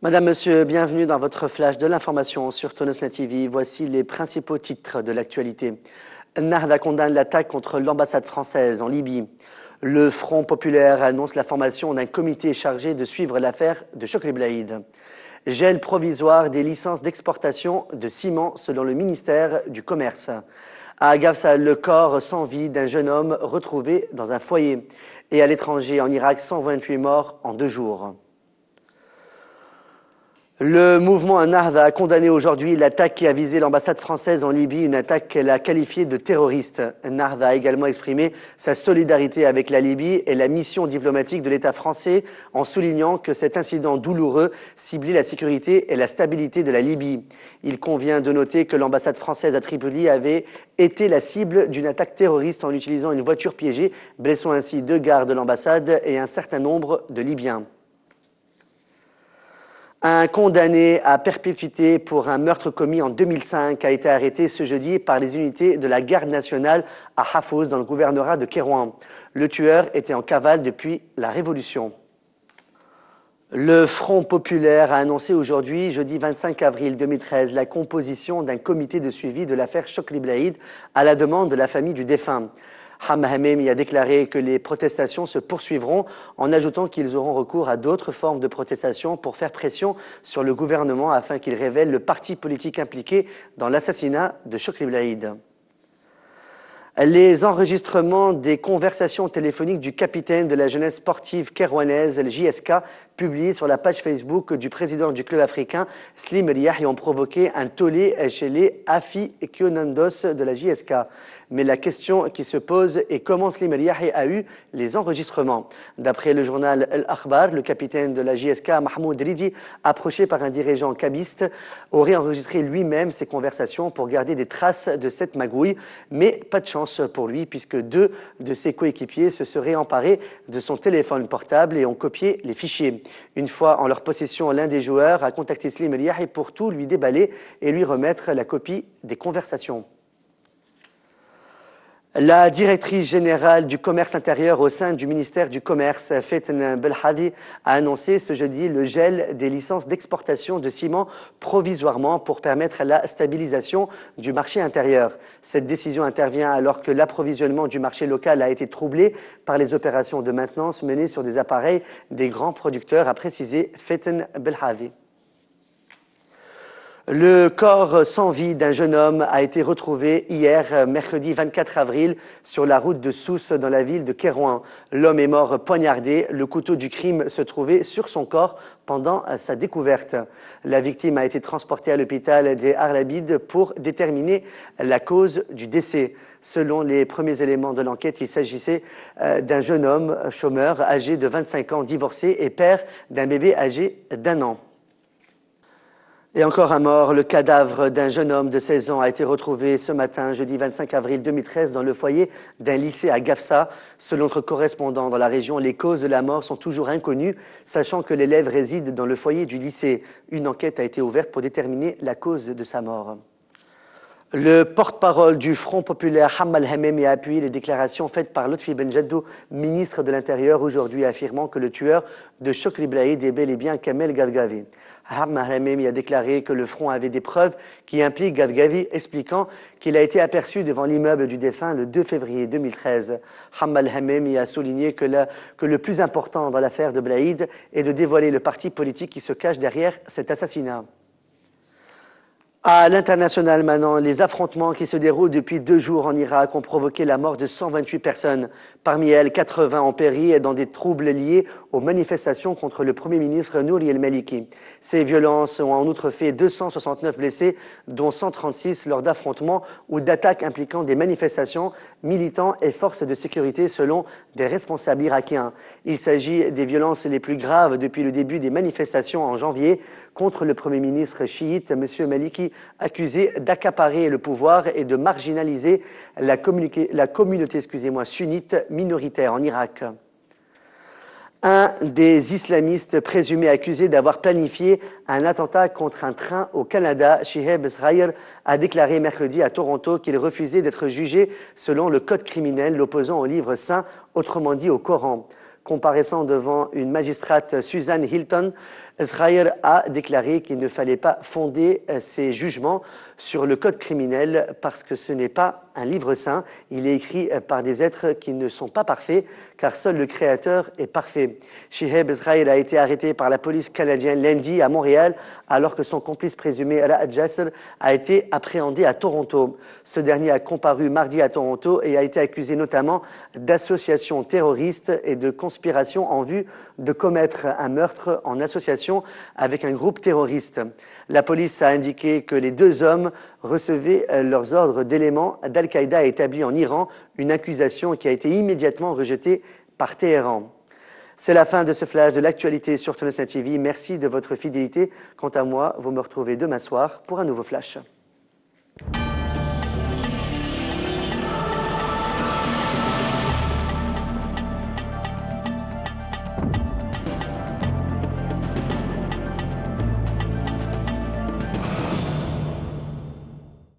Madame, Monsieur, bienvenue dans votre flash de l'information sur Tonosna TV. Voici les principaux titres de l'actualité. Ennahda condamne l'attaque contre l'ambassade française en Libye. Le Front populaire annonce la formation d'un comité chargé de suivre l'affaire de Chokri Blaïd. Gel provisoire des licences d'exportation de ciment selon le ministère du Commerce. À Gafsa, le corps sans vie d'un jeune homme retrouvé dans un foyer. Et à l'étranger, en Irak, 128 morts en 2 jours. Le mouvement Ennahda a condamné aujourd'hui l'attaque qui a visé l'ambassade française en Libye, une attaque qu'elle a qualifiée de terroriste. Ennahda a également exprimé sa solidarité avec la Libye et la mission diplomatique de l'État français en soulignant que cet incident douloureux ciblait la sécurité et la stabilité de la Libye. Il convient de noter que l'ambassade française à Tripoli avait été la cible d'une attaque terroriste en utilisant une voiture piégée, blessant ainsi 2 gardes de l'ambassade et un certain nombre de Libyens. Un condamné à perpétuité pour un meurtre commis en 2005 a été arrêté ce jeudi par les unités de la garde nationale à Hafouz dans le gouvernorat de Kérouan. Le tueur était en cavale depuis la Révolution. Le Front populaire a annoncé aujourd'hui, jeudi 25 avril 2013, la composition d'un comité de suivi de l'affaire Chokri Blaïd à la demande de la famille du défunt. Hamma Hamemi a déclaré que les protestations se poursuivront en ajoutant qu'ils auront recours à d'autres formes de protestation pour faire pression sur le gouvernement afin qu'il révèle le parti politique impliqué dans l'assassinat de Chokri Blaïd. Les enregistrements des conversations téléphoniques du capitaine de la jeunesse sportive kérouanaise, le JSK, publiés sur la page Facebook du président du club africain, Slim El Yahi, ont provoqué un tollé chez les aficionados de la JSK. Mais la question qui se pose est comment Slim El Yahi a eu les enregistrements. D'après le journal El Akhbar, le capitaine de la JSK, Mahmoud Ridi, approché par un dirigeant kabiste, aurait enregistré lui-même ses conversations pour garder des traces de cette magouille, mais pas de chance pour lui puisque 2 de ses coéquipiers se seraient emparés de son téléphone portable et ont copié les fichiers. Une fois en leur possession, l'un des joueurs a contacté Slim El Yahi pour tout lui déballer et lui remettre la copie des conversations. La directrice générale du commerce intérieur au sein du ministère du Commerce, Feten Belhadi, a annoncé ce jeudi le gel des licences d'exportation de ciment provisoirement pour permettre la stabilisation du marché intérieur. Cette décision intervient alors que l'approvisionnement du marché local a été troublé par les opérations de maintenance menées sur des appareils des grands producteurs, a précisé Feten Belhadi. Le corps sans vie d'un jeune homme a été retrouvé hier, mercredi 24 avril, sur la route de Sousse dans la ville de Kérouan. L'homme est mort poignardé. Le couteau du crime se trouvait sur son corps pendant sa découverte. La victime a été transportée à l'hôpital des Arlabides pour déterminer la cause du décès. Selon les premiers éléments de l'enquête, il s'agissait d'un jeune homme chômeur âgé de 25 ans, divorcé et père d'un bébé âgé d'1 an. Et encore un mort, le cadavre d'un jeune homme de 16 ans a été retrouvé ce matin, jeudi 25 avril 2013, dans le foyer d'un lycée à Gafsa. Selon notre correspondant dans la région, les causes de la mort sont toujours inconnues, sachant que l'élève réside dans le foyer du lycée. Une enquête a été ouverte pour déterminer la cause de sa mort. Le porte-parole du Front populaire, Hamma Hamemi, a appuyé les déclarations faites par Lotfi Benjedou, ministre de l'Intérieur, aujourd'hui affirmant que le tueur de Chokri Blaïd est bel et bien Kamel Gadgavi. Hamma Hamemi a déclaré que le Front avait des preuves qui impliquent Gadgavi, expliquant qu'il a été aperçu devant l'immeuble du défunt le 2 février 2013. Hamma Hamemi a souligné que le plus important dans l'affaire de Blaïd est de dévoiler le parti politique qui se cache derrière cet assassinat. À l'international maintenant, les affrontements qui se déroulent depuis 2 jours en Irak ont provoqué la mort de 128 personnes. Parmi elles, 80 ont péri dans des troubles liés aux manifestations contre le Premier ministre Nouri el-Maliki. Ces violences ont en outre fait 269 blessés, dont 136 lors d'affrontements ou d'attaques impliquant des manifestations, militants et forces de sécurité selon des responsables irakiens. Il s'agit des violences les plus graves depuis le début des manifestations en janvier contre le Premier ministre chiite, M. Maliki, accusé d'accaparer le pouvoir et de marginaliser la communauté sunnite minoritaire en Irak. Un des islamistes présumés accusés d'avoir planifié un attentat contre un train au Canada, Shihab Srayer, a déclaré mercredi à Toronto qu'il refusait d'être jugé selon le code criminel l'opposant au livre saint, autrement dit au Coran. Comparaissant devant une magistrate Suzanne Hilton, Zraïr a déclaré qu'il ne fallait pas fonder ses jugements sur le code criminel parce que ce n'est pas un livre saint. Il est écrit par des êtres qui ne sont pas parfaits, car seul le Créateur est parfait. Shihab Zraïr a été arrêté par la police canadienne lundi à Montréal, alors que son complice présumé, Ra'ad Jasser, a été appréhendé à Toronto. Ce dernier a comparu mardi à Toronto et a été accusé notamment d'association terroriste et de conspiration en vue de commettre un meurtre en association avec un groupe terroriste. La police a indiqué que les deux hommes recevaient leurs ordres d'éléments d'Al-Qaïda établis en Iran, une accusation qui a été immédiatement rejetée par Téhéran. C'est la fin de ce flash de l'actualité sur Télésat TV. Merci de votre fidélité. Quant à moi, vous me retrouvez demain soir pour un nouveau flash.